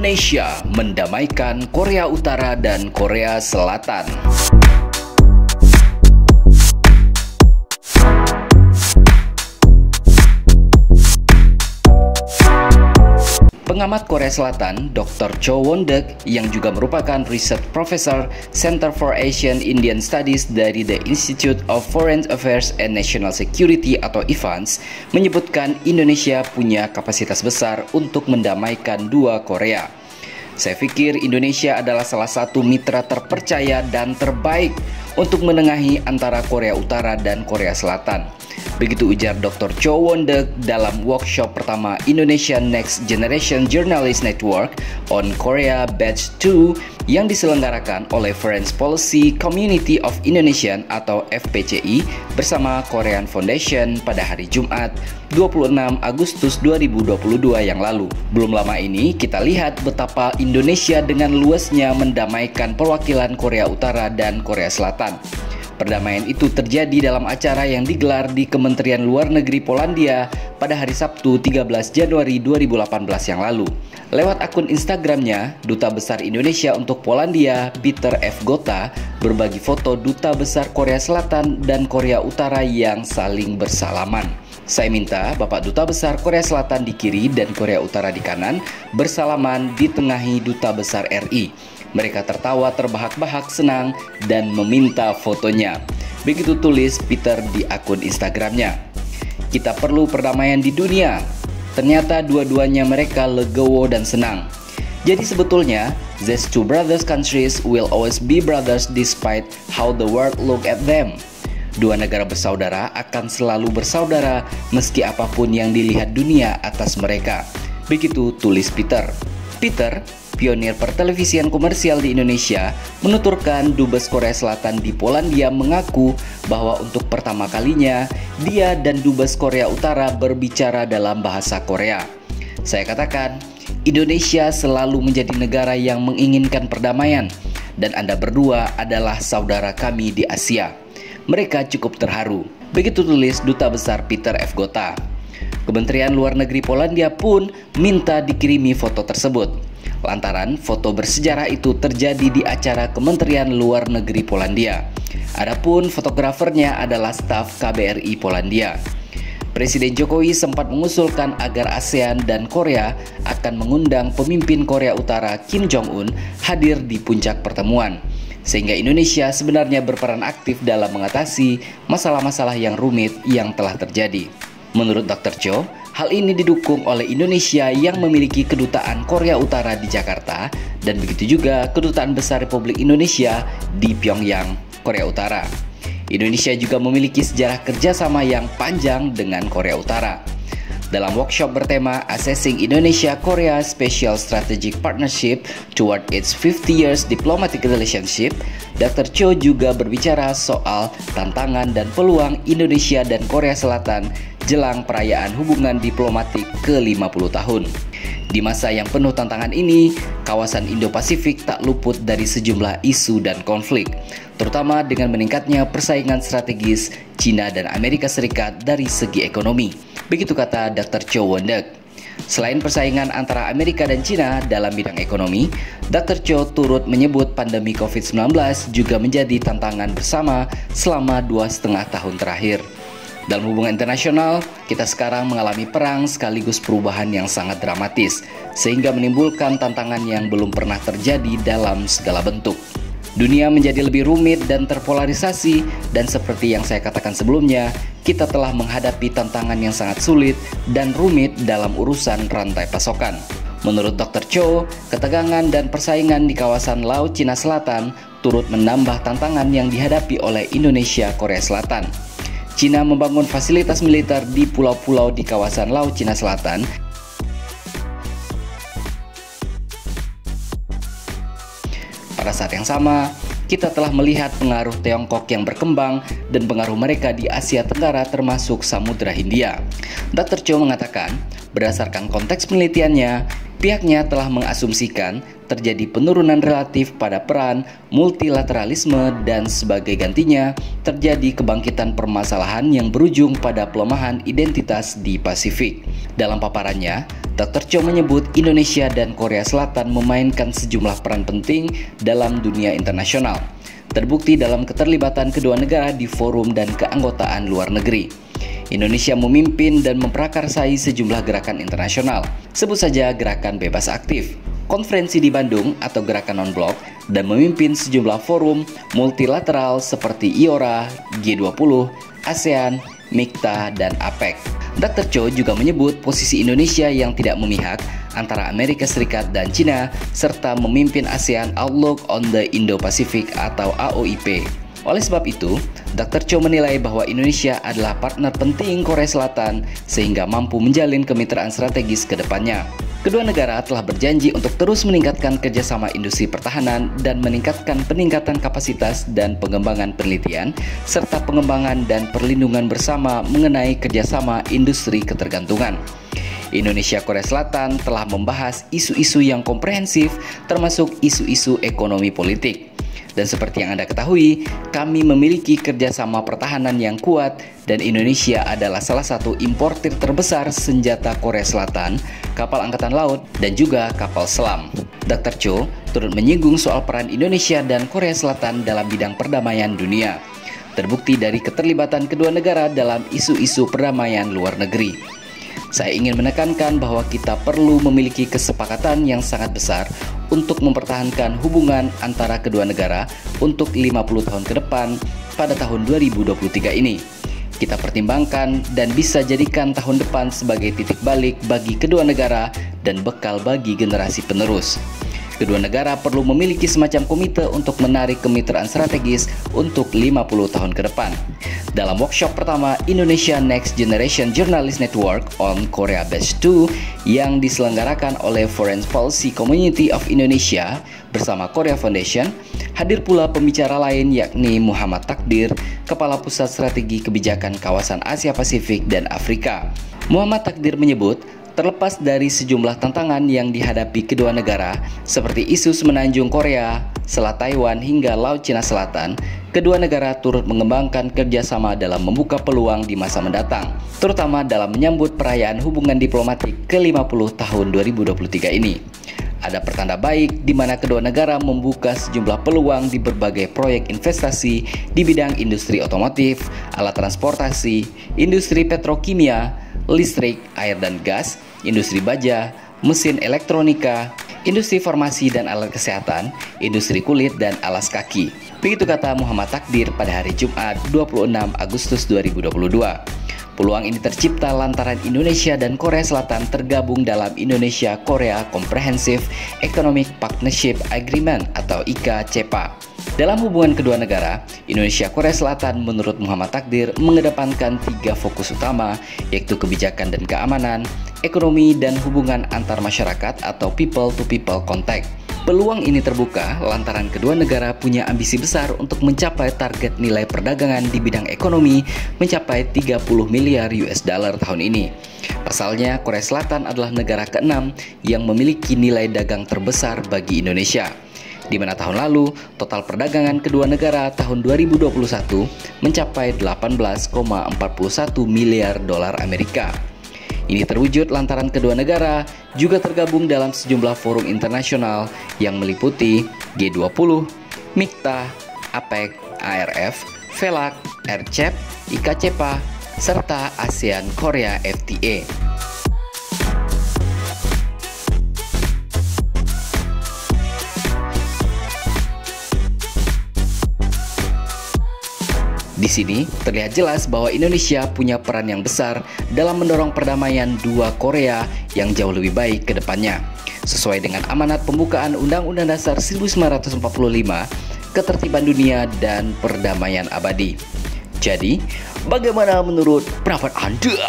Indonesia mendamaikan Korea Utara dan Korea Selatan. Pengamat Korea Selatan, Dr. Cho Won-deuk, yang juga merupakan Research Professor Center for Asian Indian Studies dari The Institute of Foreign Affairs and National Security atau IFANS, menyebutkan Indonesia punya kapasitas besar untuk mendamaikan dua Korea. Saya pikir Indonesia adalah salah satu mitra terpercaya dan terbaik untuk menengahi antara Korea Utara dan Korea Selatan. Begitu ujar Dr. Cho Won-deuk dalam workshop pertama Indonesia Next Generation Journalist Network on Korea Batch 2 yang diselenggarakan oleh Foreign Policy Community of Indonesian atau FPCI bersama Korean Foundation pada hari Jumat 26 Agustus 2022 yang lalu. Belum lama ini kita lihat betapa Indonesia dengan luasnya mendamaikan perwakilan Korea Utara dan Korea Selatan. Perdamaian itu terjadi dalam acara yang digelar di Kementerian Luar Negeri Polandia pada hari Sabtu 13 Januari 2018 yang lalu. Lewat akun Instagramnya, Duta Besar Indonesia untuk Polandia, Peter F. Gota, berbagi foto Duta Besar Korea Selatan dan Korea Utara yang saling bersalaman. Saya minta Bapak Duta Besar Korea Selatan di kiri dan Korea Utara di kanan bersalaman ditengahi Duta Besar RI. Mereka tertawa terbahak-bahak senang dan meminta fotonya. Begitu tulis Peter di akun Instagramnya. Kita perlu perdamaian di dunia. Ternyata dua-duanya mereka legowo dan senang. Jadi sebetulnya, these two brothers countries will always be brothers despite how the world look at them. Dua negara bersaudara akan selalu bersaudara meski apapun yang dilihat dunia atas mereka. Begitu tulis Peter. Peter, pionir pertelevisian komersial di Indonesia, menuturkan Dubes Korea Selatan di Polandia mengaku bahwa untuk pertama kalinya dia dan Dubes Korea Utara berbicara dalam bahasa Korea. Saya katakan, Indonesia selalu menjadi negara yang menginginkan perdamaian dan Anda berdua adalah saudara kami di Asia. Mereka cukup terharu. Begitu tulis Duta Besar Peter F. Gota. Kementerian Luar Negeri Polandia pun minta dikirimi foto tersebut. Lantaran foto bersejarah itu terjadi di acara Kementerian Luar Negeri Polandia. Adapun fotografernya adalah staf KBRI Polandia. Presiden Jokowi sempat mengusulkan agar ASEAN dan Korea akan mengundang pemimpin Korea Utara Kim Jong-un hadir di puncak pertemuan. Sehingga Indonesia sebenarnya berperan aktif dalam mengatasi masalah-masalah yang rumit yang telah terjadi. Menurut Dr. Cho, hal ini didukung oleh Indonesia yang memiliki kedutaan Korea Utara di Jakarta dan begitu juga kedutaan besar Republik Indonesia di Pyongyang, Korea Utara. Indonesia juga memiliki sejarah kerjasama yang panjang dengan Korea Utara. Dalam workshop bertema Assessing Indonesia-Korea Special Strategic Partnership Toward its 50 Years Diplomatic Relationship, Dr. Cho juga berbicara soal tantangan dan peluang Indonesia dan Korea Selatan jelang perayaan hubungan diplomatik ke-50 tahun. Di masa yang penuh tantangan ini, kawasan Indo-Pasifik tak luput dari sejumlah isu dan konflik, terutama dengan meningkatnya persaingan strategis China dan Amerika Serikat dari segi ekonomi. Begitu kata Dr. Cho Won-deuk. Selain persaingan antara Amerika dan China dalam bidang ekonomi, Dr. Cho turut menyebut pandemi COVID-19 juga menjadi tantangan bersama selama 2,5 tahun terakhir. Dalam hubungan internasional, kita sekarang mengalami perang sekaligus perubahan yang sangat dramatis, sehingga menimbulkan tantangan yang belum pernah terjadi dalam segala bentuk. Dunia menjadi lebih rumit dan terpolarisasi, dan seperti yang saya katakan sebelumnya, kita telah menghadapi tantangan yang sangat sulit dan rumit dalam urusan rantai pasokan. Menurut Dr. Cho, ketegangan dan persaingan di kawasan Laut Cina Selatan turut menambah tantangan yang dihadapi oleh Indonesia Korea Selatan. China membangun fasilitas militer di pulau-pulau di kawasan Laut Cina Selatan. Pada saat yang sama, kita telah melihat pengaruh Tiongkok yang berkembang dan pengaruh mereka di Asia Tenggara termasuk Samudra Hindia. Dr. Cho mengatakan, berdasarkan konteks penelitiannya, pihaknya telah mengasumsikan terjadi penurunan relatif pada peran multilateralisme dan sebagai gantinya terjadi kebangkitan permasalahan yang berujung pada pelemahan identitas di Pasifik. Dalam paparannya, Dr. Cho menyebut Indonesia dan Korea Selatan memainkan sejumlah peran penting dalam dunia internasional, terbukti dalam keterlibatan kedua negara di forum dan keanggotaan luar negeri. Indonesia memimpin dan memprakarsai sejumlah gerakan internasional, sebut saja Gerakan Bebas Aktif, Konferensi di Bandung atau Gerakan Non-Blok, dan memimpin sejumlah forum multilateral seperti IORA, G20, ASEAN, MIKTA, dan APEC. Dr. Cho juga menyebut posisi Indonesia yang tidak memihak antara Amerika Serikat dan China, serta memimpin ASEAN Outlook on the Indo-Pacific atau AOIP. Oleh sebab itu, Dr. Cho menilai bahwa Indonesia adalah partner penting Korea Selatan sehingga mampu menjalin kemitraan strategis ke depannya. Kedua negara telah berjanji untuk terus meningkatkan kerjasama industri pertahanan dan meningkatkan peningkatan kapasitas dan pengembangan penelitian, serta pengembangan dan perlindungan bersama mengenai kerjasama industri ketergantungan. Indonesia Korea Selatan telah membahas isu-isu yang komprehensif termasuk isu-isu ekonomi politik. Dan seperti yang Anda ketahui, kami memiliki kerjasama pertahanan yang kuat dan Indonesia adalah salah satu importir terbesar senjata Korea Selatan, kapal angkatan laut, dan juga kapal selam. Dr. Cho turut menyinggung soal peran Indonesia dan Korea Selatan dalam bidang perdamaian dunia, terbukti dari keterlibatan kedua negara dalam isu-isu perdamaian luar negeri. Saya ingin menekankan bahwa kita perlu memiliki kesepakatan yang sangat besar untuk mempertahankan hubungan antara kedua negara untuk 50 tahun ke depan pada tahun 2023 ini. Kita pertimbangkan dan bisa jadikan tahun depan sebagai titik balik bagi kedua negara dan bekal bagi generasi penerus. Kedua negara perlu memiliki semacam komite untuk menarik kemitraan strategis untuk 50 tahun ke depan. Dalam workshop pertama Indonesia Next Generation Journalist Network on Korea Batch 2 yang diselenggarakan oleh Foreign Policy Community of Indonesia bersama Korea Foundation, hadir pula pembicara lain yakni Muhammad Takdir, Kepala Pusat Strategi Kebijakan Kawasan Asia Pasifik dan Afrika. Muhammad Takdir menyebut, terlepas dari sejumlah tantangan yang dihadapi kedua negara, seperti isu semenanjung Korea, Selat Taiwan hingga Laut Cina Selatan, kedua negara turut mengembangkan kerjasama dalam membuka peluang di masa mendatang, terutama dalam menyambut perayaan hubungan diplomatik ke-50 tahun 2023 ini. Ada pertanda baik di mana kedua negara membuka sejumlah peluang di berbagai proyek investasi di bidang industri otomotif, alat transportasi, industri petrokimia, listrik, air dan gas, industri baja, mesin elektronika, industri farmasi dan alat kesehatan, industri kulit dan alas kaki. Begitu kata Muhammad Takdir pada hari Jumat 26 Agustus 2022. Peluang ini tercipta lantaran Indonesia dan Korea Selatan tergabung dalam Indonesia-Korea Comprehensive Economic Partnership Agreement atau ICA-CEPA. Dalam hubungan kedua negara, Indonesia-Korea Selatan menurut Muhammad Takdir mengedepankan 3 fokus utama, yaitu kebijakan dan keamanan, ekonomi, dan hubungan antar masyarakat atau people-to-people contact. Peluang ini terbuka lantaran kedua negara punya ambisi besar untuk mencapai target nilai perdagangan di bidang ekonomi mencapai 30 miliar US dollar tahun ini. Pasalnya, Korea Selatan adalah negara ke-6 yang memiliki nilai dagang terbesar bagi Indonesia, di mana tahun lalu total perdagangan kedua negara tahun 2021 mencapai 18,41 miliar dolar Amerika. Ini terwujud lantaran kedua negara juga tergabung dalam sejumlah forum internasional yang meliputi G20, MIKTA, APEC, ARF, VELAC, RCEP, ICA-CEPA, serta ASEAN Korea FTA. Di sini terlihat jelas bahwa Indonesia punya peran yang besar dalam mendorong perdamaian dua Korea yang jauh lebih baik ke depannya, sesuai dengan amanat pembukaan Undang-Undang Dasar 1945, ketertiban dunia, dan perdamaian abadi. Jadi, bagaimana menurut pendapat Anda?